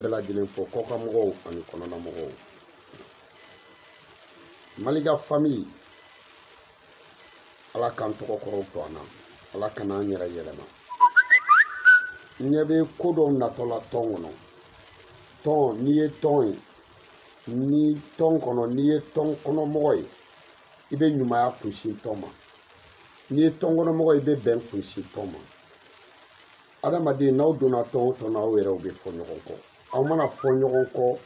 bela jelen fo koka mɔgɔw ani kɔnɔna mɔgɔw. Maliga famille ala kan tɔgɔ kɔrɔ to an na, ala kana an yɛrɛ yɛlɛma. Ɲɛ bɛ ko dɔw natɔla tɔn kɔnɔ. Tɔn n'i ye tɔn ye, ni tɔn kɔnɔ n'i ye tɔn kɔnɔ mɔgɔ ye, i bɛ ɲumanya kunsin tɔn ma. N'i ye tɔn kɔnɔ mɔgɔ ye, i bɛ bɛn kunsin tɔn ma. Adamaden n'aw donna tɔn o tɔn na, aw yɛrɛw bɛ fɔ ɲɔgɔn kɔ. Aw mana fɔ ɲɔgɔn kɔ,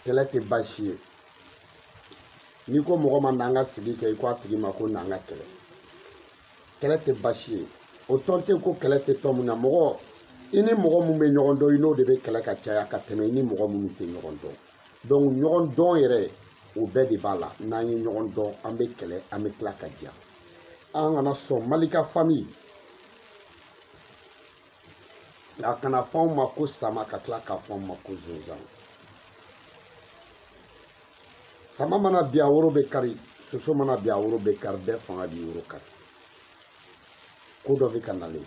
kɛlɛ tɛ baasi ye. N'i ko mɔgɔ ma n'an ka sigi kɛ, i ko a tigi ma ko n'an ka kɛlɛ. Kɛlɛ tɛ baasi ye. O tɔn tɛ ko kɛlɛ tɛ tɔn mun na. Mɔgɔ, i ni mɔgɔ mun bɛ ɲɔgɔn dɔn, i n'o de bɛ kɛlɛ ka caya ka tɛmɛ i ni mɔgɔ minnu tɛ ɲɔgɔn dɔn. Donc ɲɔgɔn dɔn yɛrɛ, o bɛɛ de b'a la. N'an ye ɲɔgɔn dɔn, an bɛ kɛlɛ, an bɛ tila ka diya. An kana sɔn Malika famille a kana fɔ anw ma ko sama ka tila k'a fɔ anw ma ko zonzan. Sama mana bin a woro bɛ kari, soso mana bin a woro bɛ kari, bɛɛ fanga b'i woro kari. Ko dɔ bɛ ka nalen,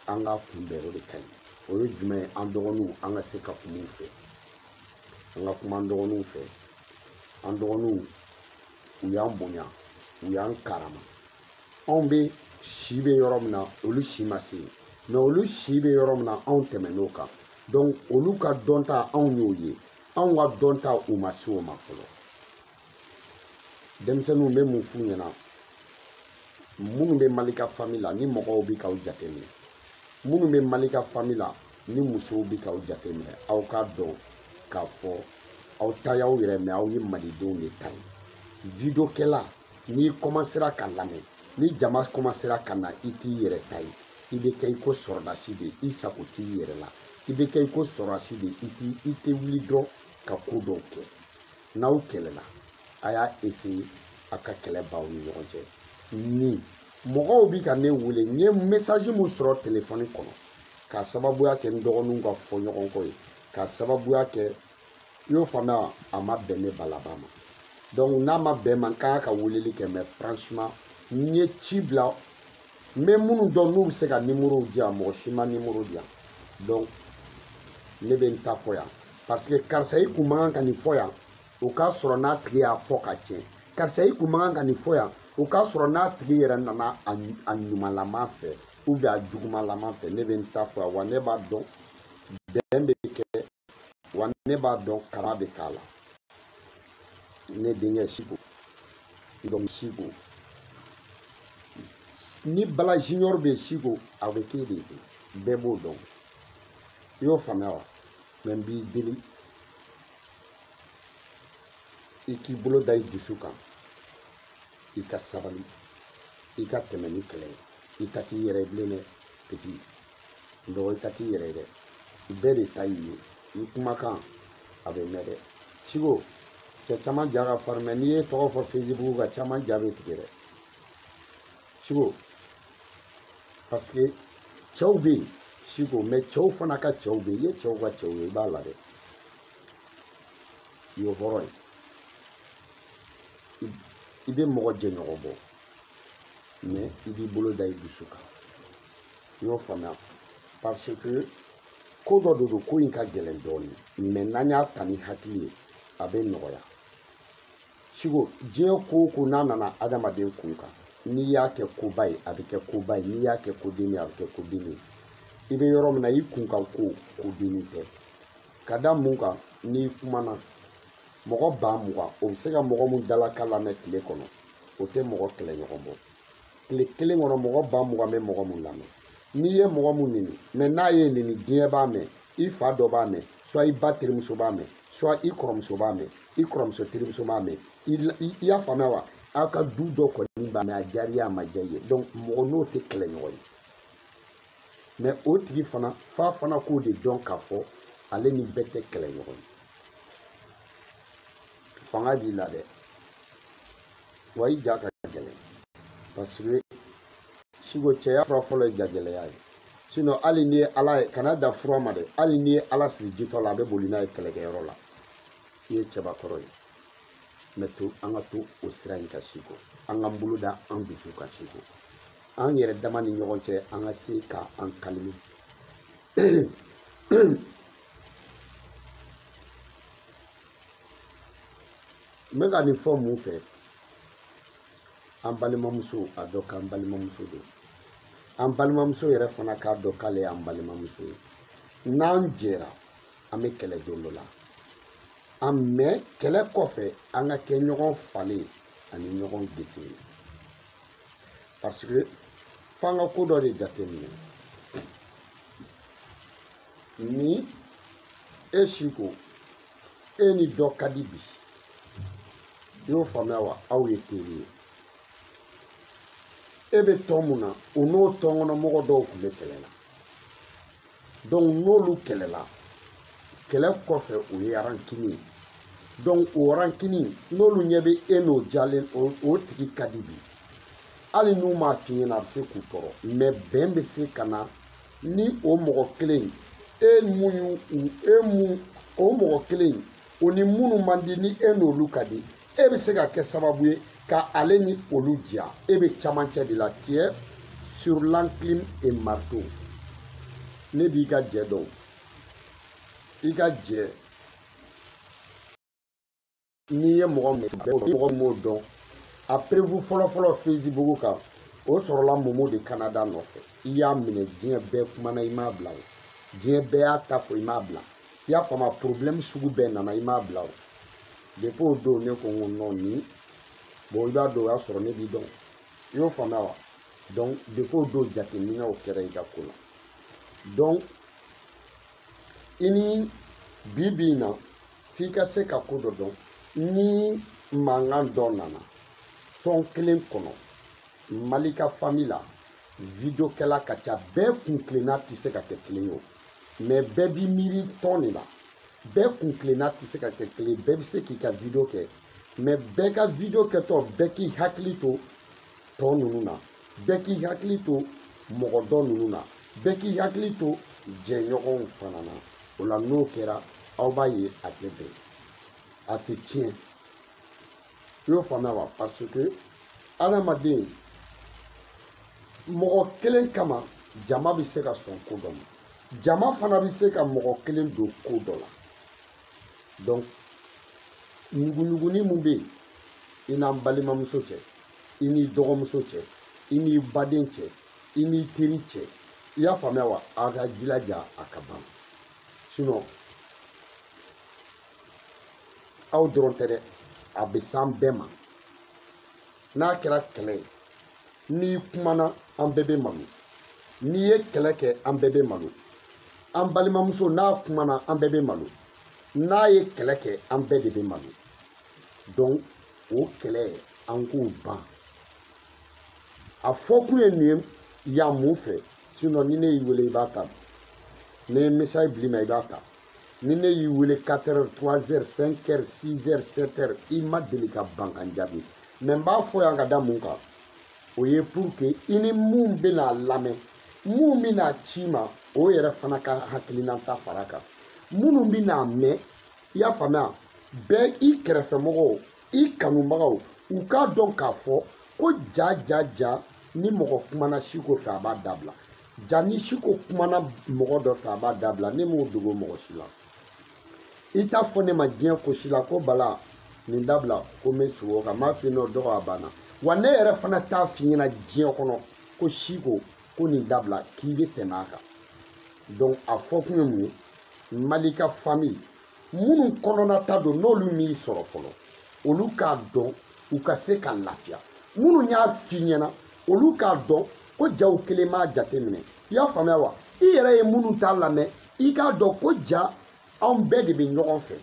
an k'a kunbɛn, o de ka ɲi. O ye jumɛn ye? An dɔgɔninw, an ka se ka kuma u fɛ. An ka kuma an dɔgɔninw fɛ. An dɔgɔninw, u y'an bonya, u y'an karama. Anw bɛ si bɛ yɔrɔ min na, olu si ma se yen. Mais olu si bɛ yɔrɔ min na, anw tɛmɛn'o kan. Donc olu ka dɔnta anw y'o ye. Anw ka dɔnta u ma se o ma fɔlɔ. Denmisɛnninw bɛ mun f'u ɲɛna, minnu bɛ Malika famille la, ni mɔgɔw bɛ k'aw jateminɛ, minnu bɛ Malika famille la, ni musow bɛ k'aw jateminɛ, aw k'a dɔn k'a fɔ aw ta y'aw yɛrɛ, mais aw ye malidenw de ta ye. Video kɛla, n'i commencera ka lamɛn, ni jama commencera ka na, i t'i yɛrɛ ta ye. I bɛ kɛ i ko sɔrɔdasi de, i sago t'i yɛrɛ la. I bɛ kɛ i ko sɔrɔdasi de, i tɛ wuli dɔrɔn ka ko dɔw kɛ. N'aw kɛlɛla, a y'a essayer a ka kɛlɛ b'aw ni ɲɔgɔn cɛ. Ni mɔgɔw bɛ ka ne wele, n ye message mun sɔrɔ téléphone kɔnɔ, k'a sababuya kɛ n dɔgɔninw ka fɔ ɲɔgɔn kɔ ye, k'a sababuya kɛ, i y'o faamuya, a ma bɛn ne balaba ma. Donc n'a ma bɛn ma, n kan ka weleli kɛ, mais franchement, n ye ci bila. N bɛ minnu dɔn n'u bɛ se ka numéro di yan, mɔgɔ si ma numéro di yan. Donc ne bɛ n ta fɔ yan. Parce que karisa i kun man kan ka nin fɔ yan, o k'a sɔrɔ n'a tigi y'a fɔ ka tiɲɛ. Karisa i kun man kan ka nin fɔ yan, o k'a sɔrɔ n'a tigi yɛrɛ nana a ɲumanlama fɛ ou bien a jugumanlama fɛ. Ne bɛ n ta fɔ yan, wa ne b'a dɔn bɛn bɛ kɛ, wa ne b'a dɔn kara bɛ k'a la. Ne denkɛ Siko, donc Siko. Ni Bala Junior bɛ Siko, a bɛ k'e de ye, bɛɛ b'o dɔn. I y'o faamuya wa? Mais n b'i deli, i k'i bolo da i dusu kan, i ka sabali, i ka tɛmɛ ni kɛlɛ ye. I ta t'i yɛrɛ bilen dɛ, petit. Dɔgɔ, i ta t'i yɛrɛ ye dɛ. Bɛɛ de ta y'i ye. I kumakan, a bɛ mɛn dɛ. Siko, cɛ caman ja ka farin, mais n'i ye tɔgɔ fɔ Facebook kan, caman ja bɛ tigɛ dɛ. Siko, parce que cɛw bɛ yen, Siko, mais cɛw fana ka cɛw bɛ yen. I ye cɛw ka cɛw ye, i b'a la dɛ. I y'o hɔrɔn ye. I bɛ mɔgɔ jɛɲɔgɔn bɔ, mais i b'i bolo da i dusu kan. I y'o faamuya? Parce que ko dɔ de don, ko in ka gɛlɛn dɔɔnin, mais n'an y'a ta ni hakili ye, a bɛ nɔgɔya. Siko, diɲɛ ko o ko n'a nana adamaden kun kan, n'i y'a kɛ koba ye, a bɛ kɛ koba ye. N'i y'a kɛ koden ye, a bɛ kɛ koden ye. I bɛ yɔrɔ min na, i kun kan ko, koden tɛ. Ka da mun kan, n'i kumana, mɔgɔ 20,000, o bɛ se ka mɔgɔ mun dalakan lamɛn tile kɔnɔ, o tɛ mɔgɔ kɛlɛɲɔgɔn bɔ. Tile kelen kɔnɔ, mɔgɔ 20,000 bɛ mɔgɔ mun lamɛn. N'i ye mɔgɔ mun neni, mais n'a ye neni, diɲɛ b'a mɛn, i fa dɔ b'a mɛn, soit i ba terimuso b'a mɛn, soit i kɔrɔmuso b'a mɛn, i kɔrɔmuso terimuso b'a mɛn. I y'a faamuya wa? Aw ka du dɔ kɔni b'a mɛn, a diyara i ye, a ma diya i ye. Donc mɔgɔ n'o tɛ kɛlɛɲɔgɔn ye. Mais o tigi fana, f'a fana k'o de dɔn k'a fɔ, ale ni bɛɛ tɛ kɛlɛɲɔgɔn ye. Fanga b'i la dɛ, wa i ja ka gɛlɛn. Parce que Siko, cɛya fura fɔlɔ ye jagɛlɛya ye. Sinon hali n'i ye Ala ye, kana da fura ma dɛ. Hali n'i ye Ala siri jitɔ la, a bɛ boli n'a ye kɛlɛkɛyɔrɔ la. I ye cɛbakɔrɔ ye. Mais an ka to o sira in kan Siko. An k'an bolo da an dusu kan Siko. An yɛrɛ dama ni ɲɔgɔn cɛ, an ka se k'an kalimi. n bɛ ka nin fɔ mun fɛ an balimamuso a dɔn k'an balimamuso don an balimamuso yɛrɛ fana k'a dɔn k'ale y'an balimamuso ye n'an jɛra an bɛ kɛlɛ don dɔ la mɛ kɛlɛ kɔfɛ an ka kɛ ɲɔgɔn falen ani ɲɔgɔn gese ye parce que f'an ka ko dɔ de jateminɛ ni e si ko e ni dɔ ka di bi i y'o faamuya wa aw ye teri ye e bɛ tɔn mun na o n'o tɔnkɔnɔmɔgɔ dɔw tun bɛ kɛlɛ la donc n'olu kɛlɛla kɛlɛ kɔfɛ o ye rancune ye donc o rancune n'olu ɲɛ bɛ e n'o jalen o tigi ka di bi hali n'u m'a f'i ɲɛna a bɛ se k'u tɔɔrɔ mais bɛn bɛ se ka na ni o mɔgɔ kelen o mɔgɔ kelen o ni minnu man di ni e n'olu ka di e bɛ se ka kɛ sababu ye ka ale ni olu ja e bɛ camancɛ de la tu es sur l'enclume et marteau ne b'i ka jɛ dɔn i ka jɛ n'i ye mɔgɔ m'o dɔn a prévu fɔlɔfɔlɔ Facebook kan o sɔrɔla Momo de Canada nɔfɛ i y'a minɛ diɲɛ bɛɛ kumana i m'a bila o diɲɛ bɛɛ y'a ta fɔ i m'a bila i y'a faamu problème sugu bɛɛ nana i m'a bila o depuis o don ne ko n ko non ni bon i b'a dɔn o y'a sɔrɔ ne b'i dɔn i y'o faamuya wa donc depuis o don jateminɛw kɛra i ka ko la donc i ni bi in na f'i ka se ka ko dɔ dɔn ni mankan dɔ nana tɔn kelen kɔnɔ Mali ka famille la video kɛla ka ca bɛɛ kun tilenna tɛ se ka kɛ kelen ye o mais bɛɛ b'i miiri tɔn de la bɛɛ kun tilenna tɛ se ka kɛ kelen ye bɛɛ bɛ se k'i ka video kɛ mais bɛɛ ka video kɛtɔ bɛɛ k'i hakili to tɔn ninnu na bɛɛ k'i hakili to mɔgɔ dɔ ninnu na bɛɛ k'i hakili to jɛɲɔgɔnw fana na o la n'o kɛra aw b'a ye a tɛ bɛn a tɛ tiɲɛ i y'o faamuya wa parce que adamaden mɔgɔ kelen kama jama bɛ se ka sɔn ko dɔ ma jama fana bɛ se ka mɔgɔ kelen don ko dɔ la donc ɲuguɲuguni mun bɛ yen i n'an balimamuso cɛ i n'i dɔgɔmuso cɛ i n'i baden cɛ i n'i teri cɛ i y'a faamuya wa aw ka jilaja a ka ban sinon aw dɔrɔn tɛ dɛ a bɛ s'an bɛɛ ma n'a kɛra kɛlɛ ye n'i kumana an bɛɛ bɛ malo n'i ye kɛlɛ kɛ an bɛɛ bɛ malo an balimamuso n'a kumana an bɛɛ bɛ malo n'a ye kɛlɛ kɛ an bɛɛ de bɛ malo donc o kɛlɛ an k'o ban a fɔkun ye nin ye yan mun fɛ sinon ni ne y'i wele i b'a ta ne ye message bil'i ma i b'a ta ni ne y'i wele 4 heures 3 heures 5 heures 6 heures 7 heures i ma deli ka ban ka n jaabi mais n b'a fɔ yan ka da mun kan o ye pour que i ni mun bɛna lamɛn mun bɛna ci ma o yɛrɛ fana ka hakilinata fara kan minnu bɛna mɛn i y'a faamuya bɛɛ i kɛrɛfɛmɔgɔw i kanubagaw u k'a dɔn k'a fɔ ko ja ni mɔgɔ kumana siko fɛ a b'a dabila ja ni siko kumana mɔgɔ dɔ fɛ a b'a dabila ne m'o dogo mɔgɔ si la i t'a fɔ ne ma diɲɛ ko si la ko bala nin dabila ko n bɛ sugo o kan n b'a f'i n'o dɔgɔ a banna wa ne yɛrɛ fana t'a f'i ɲɛna diɲɛ kɔnɔ ko siko ko nin dabila k'i bɛ tɛmɛ a kan donc a fɔkun ye mun ye Mali ka famille minnu kɔnɔna ta don n'olu m'i sɔrɔ fɔlɔ olu k'a dɔn u ka se ka lafiya minnu y'a f'i ɲɛna olu k'a dɔn ko jaw kelen m'a jateminɛ i y'a faamuya wa i yɛrɛ ye minnu t'a lamɛn i k'a dɔn ko ja anw bɛɛ de bɛ ɲɔgɔn fɛ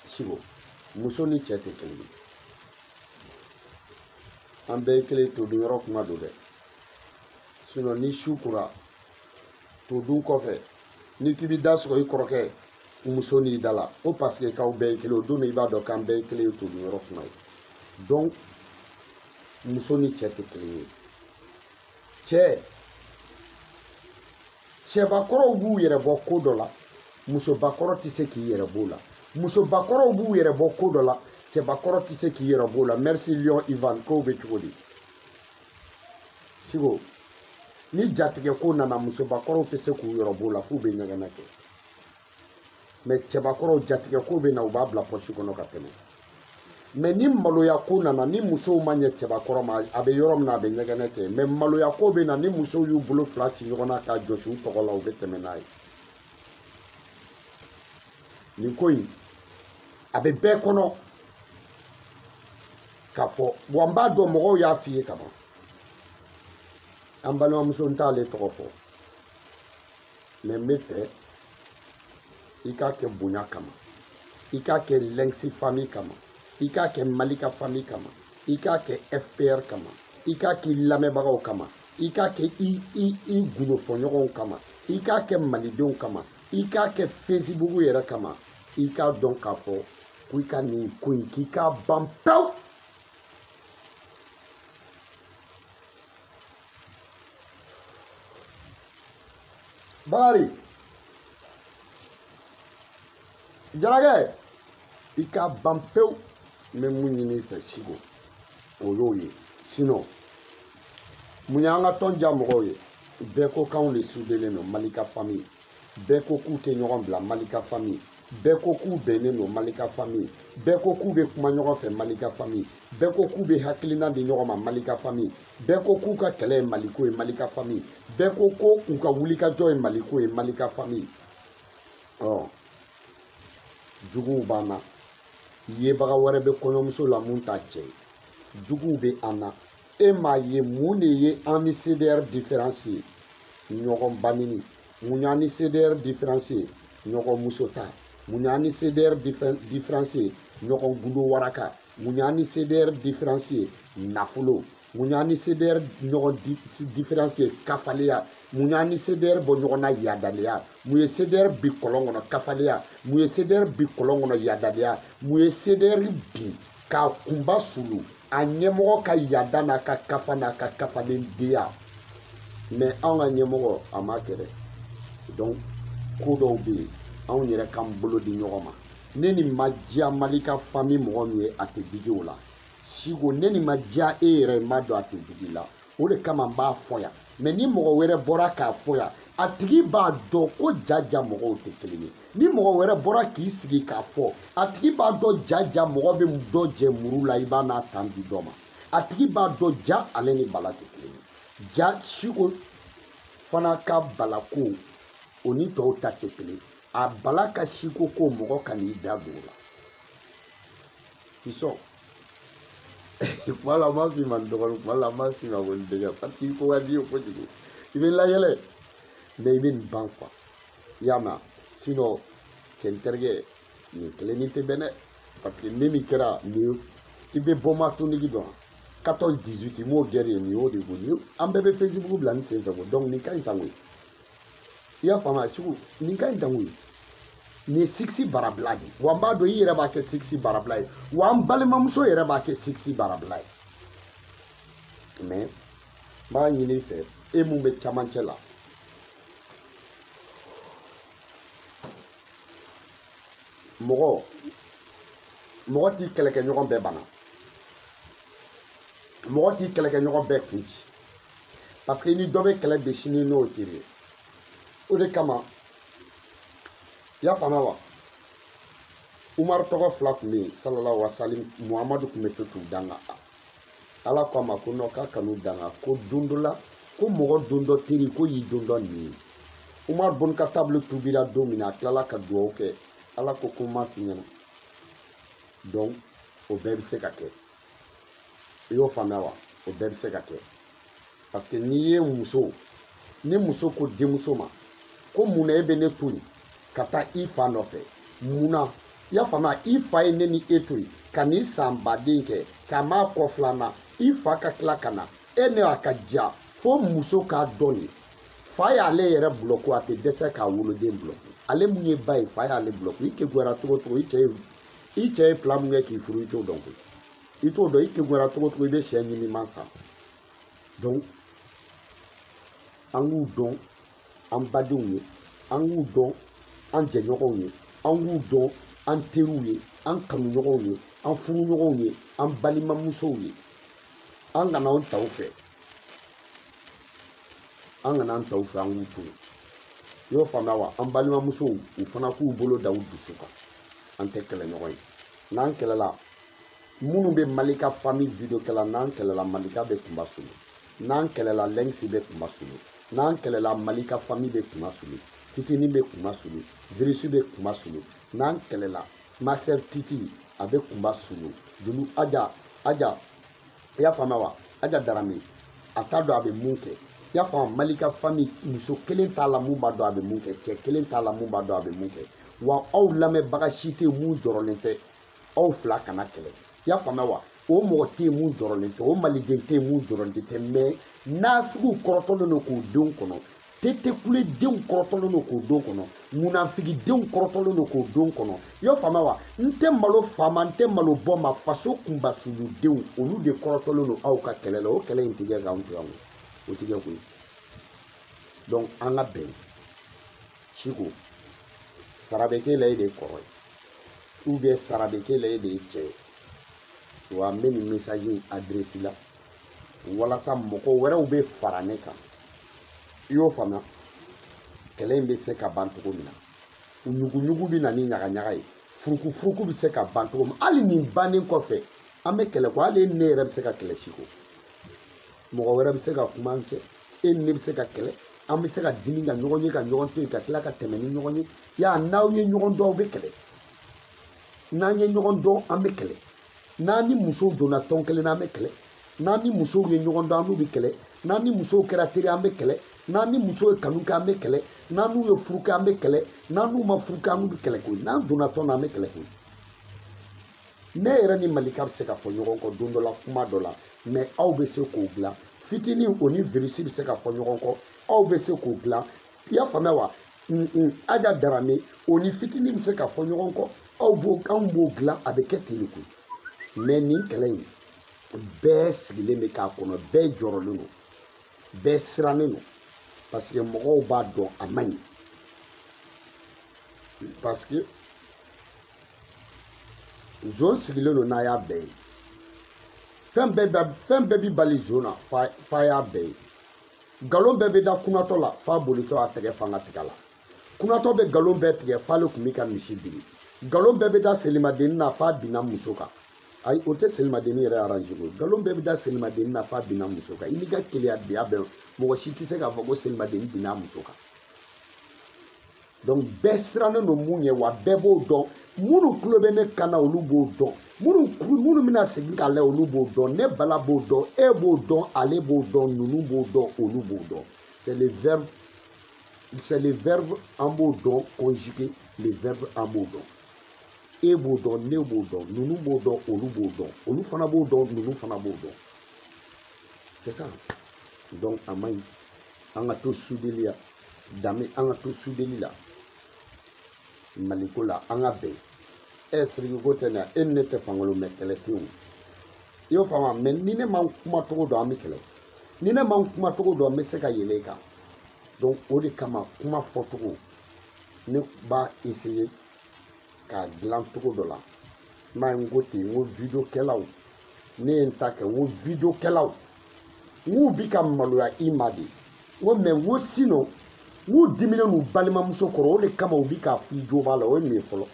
sigo muso ni cɛ tɛ kelen ye an bɛɛ ye kelen to dun yɔrɔ kuma don dɛ sinon ni su kora to dun kɔfɛ ni k'i bɛ da sɔgɔ i kɔrɔkɛ muso n'i da la ko parce que k'aw bɛɛ ye kelen o don i b'a dɔn k'an bɛɛ ye kelen ye to dun yɔrɔ kuma ye donc muso ni cɛ tɛ kelen ye cɛbakɔrɔw b'u yɛrɛ bɔ ko dɔ la musobakɔrɔ tɛ se k'i yɛrɛ b'o la musobakɔrɔw b'u yɛrɛ bɔ ko dɔ la cɛbakɔrɔ tɛ se k'i yɛrɛ b'o la merci Lion Ivan kow bɛ cogo di sigo ni jatigɛ ko nana musobakɔrɔw tɛ se k'u yɛrɛ b'o la f'u bɛ ɲɛgɛnɛ kɛ mais cɛbakɔrɔw jatigɛ ko bɛ na u b'a bila poche kɔnɔ ka tɛmɛ mais ni maloya ko nana ni musow ma ɲɛ cɛbakɔrɔ ma a bɛ yɔrɔ min na a bɛ ɲɛgɛnɛ kɛ mais maloya ko bɛ na ni musow y'u bolo fila ci ɲɔgɔn na k'a jɔsi u tɔgɔ la u bɛ tɛmɛ n'a ye nin ko in a bɛ bɛɛ kɔnɔ k'a fɔ wa n b'a dɔn mɔgɔw y'a f'i ye kaban an balimamuso n t'ale tɔgɔ fɔ mais n bɛ fɛ i k'a kɛ bonya kama i k'a kɛ lɛnsi famille kama i k'a kɛ malika famille kama i k'a kɛ fpr kama i k'a kɛ lamɛnbagaw kama i k'a kɛ i gundofɔɲɔgɔnw kama i k'a kɛ malidenw kama i k'a kɛ facebook yɛrɛ kama i k'a dɔn k'a fɔ ko i ka nin ko in k'i k'a ban pewu Bakari Jalakɛ i k'a ban pewu n bɛ mun ɲini i fɛ Siko o y'o ye sinon mun y'an ka tɔn diya mɔgɔw ye bɛɛ ko k'anw de soudelen don Malika famille bɛɛ ko k'u tɛ ɲɔgɔn bila Malika famille bɛɛ ko k'u bɛnnen don Malika famille bɛɛ ko k'u bɛ kuma ɲɔgɔn fɛ Malika famille bɛɛ ko k'u bɛ hakilina di ɲɔgɔn ma Malika famille bɛɛ ko k'u ka kɛlɛ ye Maliko ye Malika famille bɛɛ ko ko u ka wulikajɔ ye Maliko ye Malika famille juguw b'an na yebaga wɛrɛ bɛ kɔɲɔmuso la mun t'a cɛ ye juguw bɛ an na e m'a ye mun de ye an ni CDR différence ye ɲɔgɔn banini mun y'an ni CDR différence ye ɲɔgɔn muso ta mun y'an ni CDR différence ye ɲɔgɔn gundo waraka mun y'an ni CDR différence ye nafolo mun y'an ni CDR ɲɔgɔn différence ye kafaleya mun y'an ni CDR bɔ ɲɔgɔn na yadaleya mun ye CDR bi kɔlɔn kɔnɔ kafaleya mun ye CDR bi kɔlɔn kɔnɔ yadaleya mun ye CDR bi k'a kunba sulu a ɲɛmɔgɔ ka yada n'a ka kafa n'a ka kafalendenya mais anw ka ɲɛmɔgɔ a ma kɛ dɛ donc ko dɔw bɛ yen anw yɛrɛ k'an bolo di ɲɔgɔn ma ne ni ma diya Malika famille mɔgɔ min ye a tɛ digi o la Siko ne ni ma diya e yɛrɛ n b'a dɔn a tɛ digi la o de kama n b'a fɔ yan mais ni mɔgɔ wɛrɛ bɔra k'a fɔ yan a tigi b'a dɔn ko jaja mɔgɔw tɛ kelen ye ni mɔgɔ wɛrɛ bɔra k'i sigi k'a fɔ a tigi b'a dɔn jaja mɔgɔ bɛ dɔ jɛ muru la i b'a n'a tan di dɔ ma a tigi b'a dɔn ja ale ni bala tɛ kelen ye ja Siko fana ka balako o ni tɔw ta tɛ kelen a bala ka Siko ko mɔgɔ ka n'i da don o la i sɔn kuma la n b'a f'i ma n dɔgɔnin kuma la n b'a f'i ma ko n denkɛ parce que i ko ka di ye kojugu i bɛ layɛlɛ mais i bɛ nin ban quoi i y'a mɛn sinon cɛ n terikɛ nin kelen ni tɛ bɛn dɛ parce que ne min kɛra nin i bɛ bɔma tonigi dɔn 14-18 i m'o gɛrɛ ye nin y'o de ko an bɛɛ bɛ Facebook bila nin sen fɛ ko donc nin ka ɲi tan koyi i y'a faamu Siko nin ka ɲi tan koyi nin ye six barabila de wa n b'a dɔn i yɛrɛ b'a kɛ six barabila ye wa n balimamuso yɛrɛ b'a kɛ six barabila ye mais n b'a ɲini i fɛ e mun bɛ camancɛ la mɔgɔ t'i kɛlɛkɛɲɔgɔn bɛɛ bana mɔgɔ t'i kɛlɛkɛɲɔgɔn bɛɛ kun ci parce que i ni dɔ bɛ kɛlɛ bi sini n'o teri ye o de kama i y'a faamuya wa Umaru tɔgɔ fila tun bɛ yen sallallahu alaihi wa sallam Muhamadu tun bɛ to t'u danga Ala ko a ma ko non k'a kan'u danga ko don dɔ la ko mɔgɔ don dɔ teri ko y'i don dɔ nin ye Umaru bun Katabu tubira don min na a tilala ka dugawu kɛ Ala ko n m'a f'i ɲɛna donc o bɛɛ bɛ se ka kɛ i y'o faamuya wa o bɛɛ bɛ se ka kɛ parce que n'i ye muso ni muso ko denmuso ma ko mun na e bɛ ne to yen ka taa i fa nɔfɛ mun na i y'a faamuya i fa ye ne ni e to yen ka n'i san baden kɛ k'a m'a kɔ filanan i fa ka tila ka na e ne a ka diya fo muso k'a dɔn nin fa y'ale yɛrɛ bulɔku a tɛ dɛsɛ k'a woloden bulɔku ale mun ye ba ye fa y'ale bulɔku i kegunyara cogo cogo i cɛ ye plan mun kɛ k'i furu i t'o dɔn koyi i t'o dɔn i kegunyara cogo cogo i bɛ sɛ ɲiniman san donc an k'u dɔn an badenw ye an k'u dɔn an jɛɲɔgɔnw ye an k'u dɔn an teriw ye an kanuɲɔgɔnw ye an furuɲɔgɔnw ye an balimamusow ye an kana an taw fɛ an k'u to yen y'o faamuya wa an balimamusow u fana k'u bolo da u dusu kan an tɛ kɛlɛ ɲɔgɔn ye n'an kɛlɛla minnu bɛ Malika famille video kɛla n'an kɛlɛla Malika bɛ kunba sulu n'an kɛlɛla Lensi bɛ kunba sulu n'an kɛlɛla Malika famille bɛ kunba sulu Fitini bɛ kunba sulu Virisi bɛ kunba sulu n'an kɛlɛla Master Titi a bɛ kunba sulu Dulu Aja i y'a faamuya wa Aja Darame a t'a dɔn a bɛ mun kɛ i y'a faamu Malika famille muso kelen t'a la mun b'a dɔn a bɛ mun kɛ cɛ kelen t'a la mun b'a dɔn a bɛ mun kɛ wa aw lamɛnbaga si tɛ mun jɔrɔlen tɛ aw fila kana kɛlɛ i y'a faamuya wa o mɔgɔ tɛ mun jɔrɔlen tɛ o maliden tɛ mun jɔrɔlen tɛ mais nasigiw kɔrɔtɔlen don k'u denw kɔnɔ tetekule denw kɔrɔtɔlen don k'u denw kɔnɔ munafigi denw kɔrɔtɔlen don k'u denw kɔnɔ i y'a faamuya wa n tɛ malo faama n tɛ malo bɔ ma faso kunbasulu denw olu de kɔrɔtɔlen don aw ka kɛlɛ la o kɛlɛ in tigɛ k'anw tigɛ o tigɛ koyi donc an ka bɛn Siko sara bɛ k'e la e de ye kɔrɔ ye ou bien sara bɛ k'e la e de ye cɛ ye wa n bɛ nin message in adresse la walasa mɔgɔ wɛrɛw bɛ fara ne kan i y'o faamuya kɛlɛ in bɛ se ka ban cogo min na ɲuguɲugu bɛ na ni ɲagaɲaga ye furukufuruku bɛ se ka ban cogo min hali nin bannen kɔfɛ an bɛ kɛlɛ kɔ hali ne yɛrɛ bɛ se ka kɛlɛ Siko mɔgɔ wɛrɛ bɛ se ka kuma an cɛ e ni ne bɛ se ka kɛlɛ an bɛ se ka dimi ka ɲɔgɔn ye ka ɲɔgɔn to yen ka tila ka tɛmɛ ni ɲɔgɔn ye ya n'aw ye ɲɔgɔn dɔn aw bɛ kɛlɛ n'an ye ɲɔgɔn dɔn an bɛ kɛlɛ n'an ni musow donna tɔn kelen na an bɛ kɛlɛ n'an ni musow ye ɲɔgɔn dɔn an n'u bɛ kɛlɛ n'an ni musow kɛra teri an bɛ kɛlɛ n'an ni musow ye kanu kɛ an bɛ kɛlɛ n'an n'u ye furu kɛ an bɛ kɛlɛ n'an n'u ma furu kɛ an n'u bɛ kɛlɛ koyi n'an donna tɔn na an bɛ kɛlɛ koyi ne yɛrɛ ni Malika bɛ se ka fɔ ɲɔgɔn kɔ don dɔ la kuma dɔ la mais aw bɛ se k'o dilan Fitini o ni Virisi bɛ se ka fɔ ɲɔgɔn kɔ aw bɛ se k'o dilan i y'a faamuya wa Aja Darame o ni Fitini bɛ se ka fɔ ɲɔgɔn kɔ anw b'o dilan a bɛ kɛ ten de koyi mais nin kɛlɛ in bɛɛ sigilen bɛ k'a kɔnɔ bɛɛ jɔrɔlen don bɛɛ sirannen don parce que mɔgɔw b'a dɔn a man ɲi parce que zone sigilen don n'a y'a bɛɛ ye fɛn bɛɛ bi bali zone na fa y'a bɛɛ ye galon bɛɛ bɛ da kunatɔ la fa bolitɔ a tɛgɛ fanga tigɛ la kunatɔ bɛ galon bɛɛ tigɛ f'ale tun bɛ ka misi biri galon bɛɛ bɛ da selimadenni na fa binna muso kan ayi o tɛ selimadenni yɛrɛ arrange ko galon bɛɛ bɛ da selimadenni na fa binna muso kan i n'i ka keleyadenya bɛɛ mɔgɔ si tɛ se k'a fɔ ko selimadenni binna muso kan donc bɛɛ sirannen don mun ye wa bɛɛ b'o dɔn minnu tulo bɛ ne kan na olu b'o dɔn minnu bɛna segin k'a layɛ olu b'o dɔn ne Bala b'o dɔn e b'o dɔn ale b'o dɔn ninnu b'o dɔn olu b'o dɔn c'est le verbe an b'o dɔn conjugué le verbe an b'o dɔn e b'o dɔn ne b'o dɔn ninnu b'o dɔn olu b'o dɔn olu fana b'o dɔn ninnu fana b'o dɔn c'est ça donc a man ɲi an ka to sudeli la danbe an ka to sudeli la Maliko la an ka bɛn Sidiki ko tɛ ne e ni ne tɛ fangolo mɛ kɛlɛ tɛ yen i y'o faamu mais ni ne ma n kumacogo dɔn an bɛ kɛlɛ ni ne ma n kumacogo dɔn n bɛ se ka yɛlɛ i kan donc o de kama kuma fɔcogo ne b'a essayer k'a dilan cogo dɔ la n m'a ye n ko ten n ko video kɛlaw ne ye n ta kɛ n ko video kɛlaw n k'u bi ka maloya i ma de n ko mais n ko sinon n k'u diminen n'u balimamuso kɔrɔ o de kama u bi k'a fɔ i jo b'a la o ye nin ye fɔlɔ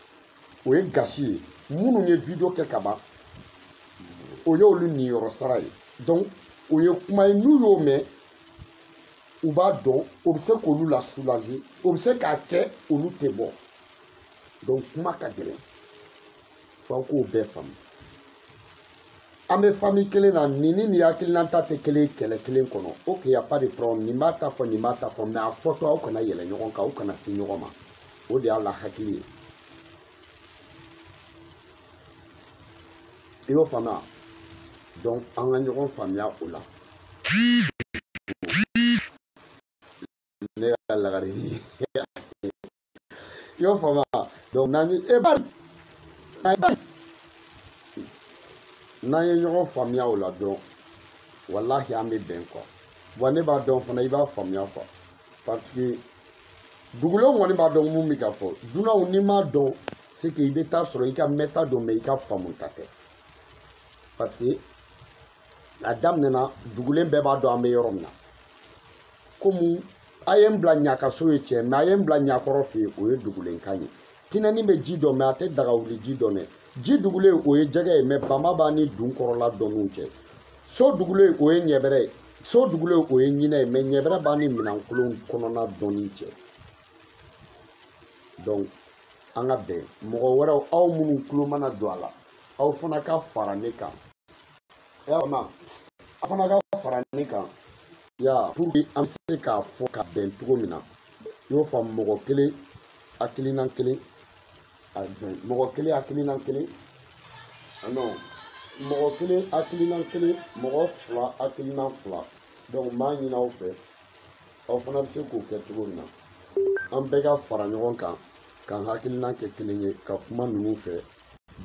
o ye gasi ye minnu ye video kɛ ka ban o y'olu niyɔrɔ sara ye donc o ye kuma ye n'u y'o mɛn u b'a dɔn o bɛ se k'olu la soulager o bɛ se k'a kɛ olu tɛ bɔ donc kuma ka gɛlɛn f'aw k'o bɛɛ faamu an bɛ famille kelen na nin ni nin hakilinata tɛ kelen kɛlɛ kelen kɔnɔ ok y a pas de problème nin b'a ta fɔ nin b'a ta fɔ mais a fɔtɔ aw kana yɛlɛ ɲɔgɔn kan aw kana se ɲɔgɔn ma o de y'a la hakili ye i y'o faamuya donc an ka ɲɔgɔn faamuya o la ne ka lagare i y'o faamuya donc n'an ye n'an ye ɲɔgɔn faamuya o la dɔrɔn walahi an bɛ bɛn quoi bon ne b'a dɔn fana i b'a faamuya quoi parce que dugulenw kɔni b'a dɔn mun bɛ ka fɔ dunanw n'i m'a dɔn c'est que i bɛ taa sɔrɔ i ka mɛta dɔn mais i ka faamuta tɛ parce que a daminɛna dugulen bɛɛ b'a dɔn an bɛ yɔrɔ min na komi a ye n bila ɲakaso ye tiɲɛ mais a ye n bila ɲakɔrɔ fɛ yen o ye dugulenkan ye tinɛni bɛ ji dɔn mais a tɛ daga wuli ji dɔn dɛ ji dugulen o ye jɛgɛ ye mais bama b'a ni dun kɔrɔla dɔnniw cɛ so dugulen o ye ɲɛbɛrɛ ye so dugulen o ye ɲinɛ ye mais ɲɛbɛrɛ b'a ni minɛnkolon kɔnɔna dɔnni cɛ donc an ka bɛn mɔgɔ wɛrɛw aw minnu tulo mana don a la aw fana ka fara ne kan aw fana ka fara ne kan ya pour que an bɛ se k'a fɔ ka bɛn cogo min na i y'o faamu mɔgɔ kelen hakilina kelen mɔgɔ kelen hakilina kelen non mɔgɔ kelen hakilina kelen mɔgɔ fila hakilina fila donc n b'a ɲini aw fɛ aw fana bɛ se k'o kɛ cogo min na an bɛɛ ka fara ɲɔgɔn kan k'an hakilina kɛ kelen ye ka kuma ninnu fɛ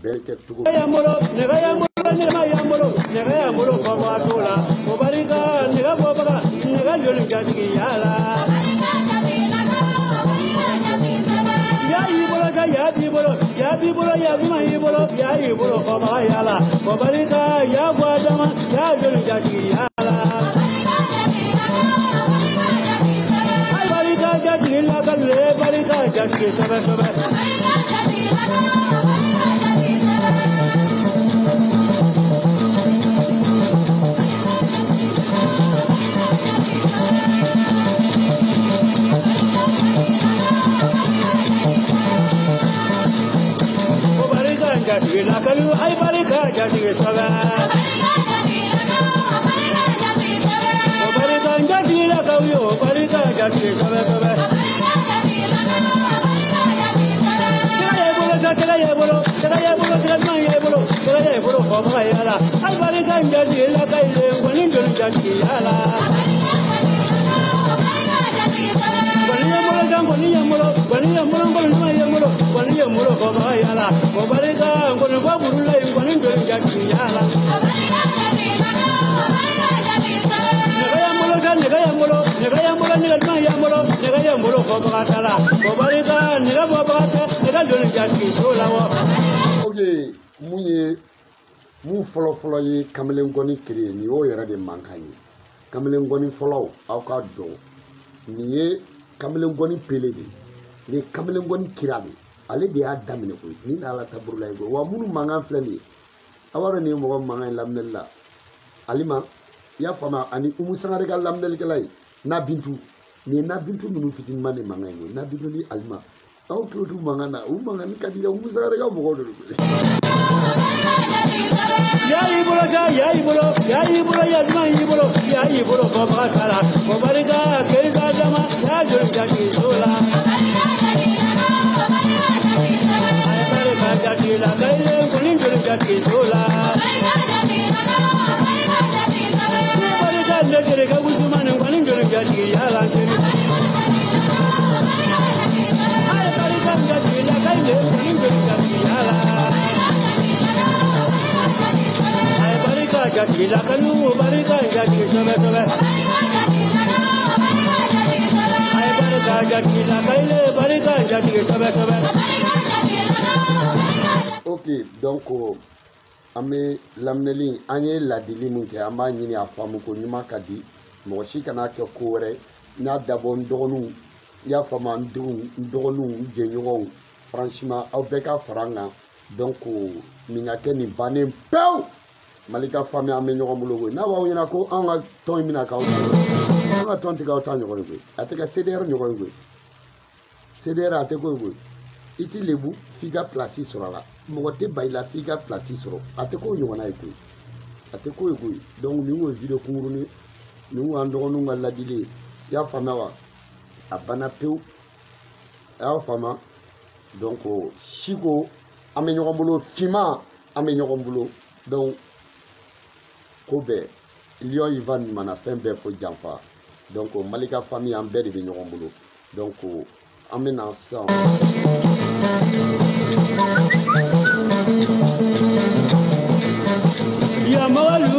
bɛɛ kɛ cogo min na. mun fɔlɔ ye kamalenkɔni créé nin y'o yɛrɛ de mankan ye kamalenkɔni fɔlɔw aw ka dɔn nin ye kamalenkɔni pele de ni kamalenkɔni kira de ale de y'a daminɛ koyi ni n'ala taburula ye wa minnu mankan filɛ nin ye a b'a dɔn nin ye mɔgɔ mankan ye laminɛli la alima i y'a faamuya ani Umu Sangare ka laminɛlikɛla ye Na Bintu nin ye Na Bintu ninnu fitininma de mankan ye Na Bintu ni alima aw tulo t'u mankan na u mankan ka di dɛ Umu Sangare ka mɔgɔw de don yayi bolo ya duma yi bolo yayi bolo ko ba kala ko barika ke ga jama ya jor jaki sola ay barika jaki la gaile kulin jor jaki sola barika le jere ga gusman kulin jor jaki ya la jeri ay barika jaki la gaile kulin jor jaki ya la jati la kalu barika jati sobe sobe ay barika jati la kaile barika jati sobe sobe. Ok donc an bɛ laminɛli an ye ladili min kɛ an b'a ɲini a faamu ko ɲuman ka di mɔgɔ si kana kɛ ko wɛrɛ n y'a dabɔ n dɔgɔninw i y'a faamu n denw n dɔgɔninw n jɛɲɔgɔnw franchement aw bɛɛ ka fara n kan donc nin ka kɛ nin bannen pewu. Malika famille an bɛ ɲɔgɔn bolo koyi n'a b'aw ɲɛna ko an ka tɔn in bɛna k'aw ta an ka tɔn tɛ k'aw ta ɲɔgɔn ye koyi a tɛ kɛ CDR ɲɔgɔn ye koyi CDR a tɛ k'o ye koyi i t'i lebu f'i ka place sɔrɔ a la mɔgɔ tɛ ba i la f'i ka place sɔrɔ a tɛ k'o ɲɔgɔnna ye koyi a tɛ k'o ye koyi donc nin y'o video kunkurunin nin y'an dɔgɔninw ka ladili ye i y'a faamuya wa a banna pewu a y'a faamuya donc siko an bɛ ɲɔgɔn bolo finman an bɛ ɲɔgɔn bolo donc ko bɛɛ Lion Ivan mana fɛn bɛɛ fɔ janfa donc Malika famille an bɛɛ de bɛ ɲɔgɔn bolo donc an bɛ na sisan yamalu